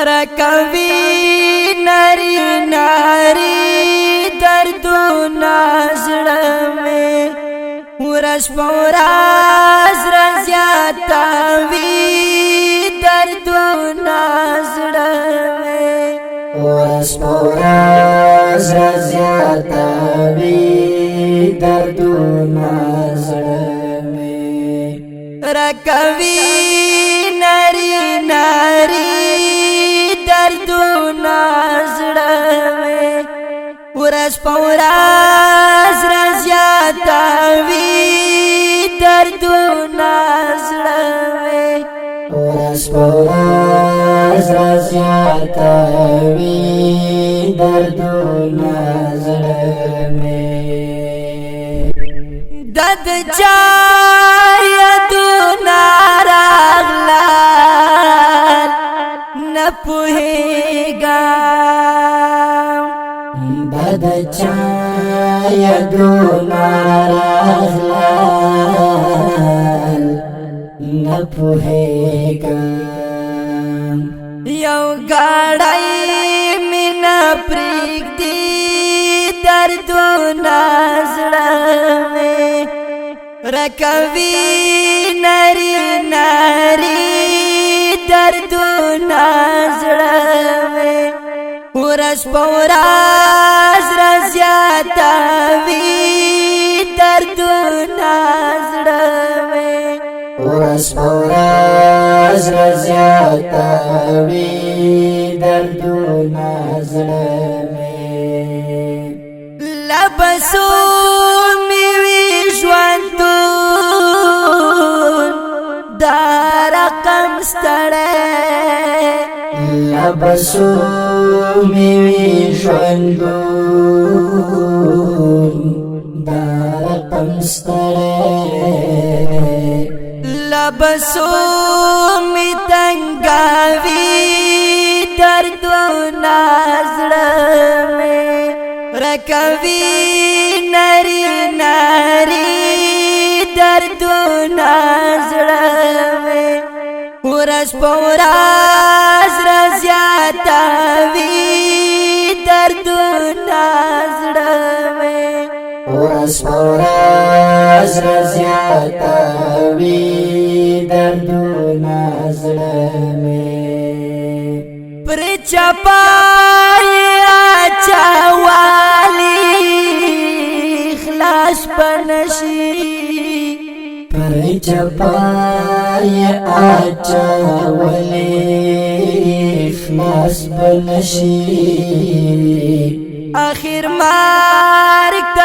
رکوي نری ناری دردونا زړه مې ورځ په ورځ زیاتوي دردونا زړه مې ورځ په ورځ زیاتوي دردونا زړه مې رکوي نری ناری دردونا زړه مې ورځ په ورځ زیاتوي دردونا زړه مې ورځ په ورځ زیاتوي دردونا زړه مې دد چا یادونه راغلل نه پوهېږم دد چا یادونه راغلل نه پوهېږم یو ګړی مینه پرېږدي دردونه زړه مې رکوي نری ناری دردونه زړه مې ورځ په ورځ زیاتوي دردونه زړه مې ورځ په ورځ زیاتوي دردونا زړه مې لبسو مې وي ژوندون دا رقم ستړی لبسو مې وي ژوندون دا رقم ستړی لبسو می تنگاوی دردونا زړه مې رکوي نری ناری دردونا زړه مې ورځ په ورځ زیاتوي دردونا زړه مې ورځ په ورځ زیاتوي دردونا زړه مې پر چپای اچوالی خلاص پنشي پر چپای اچوالی خلاص پنشي آخر مرگ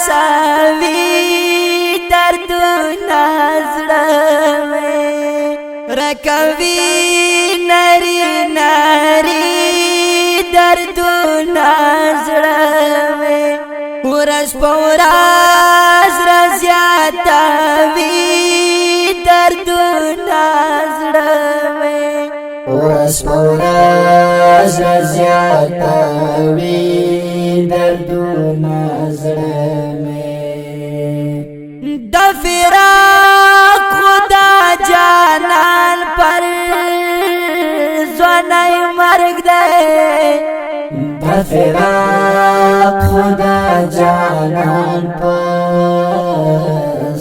ترسوي دردونا زړه مې رکوي نری ناری دردونا زړه مې ورځ په ورځ زیاتوي دردونا زړه مې ورځ په ورځ زیاتوي دردونا زړه مې د فراق خدا جانان پر ځواني مرګ دی د فراق خدا جانان پر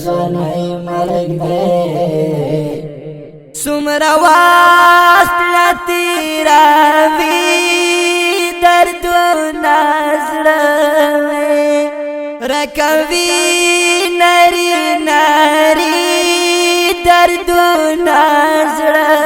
ځواني مرګ دی څومره وخت لا تېروي دردونه زړه مې رکوي نری ناری دردونه زړه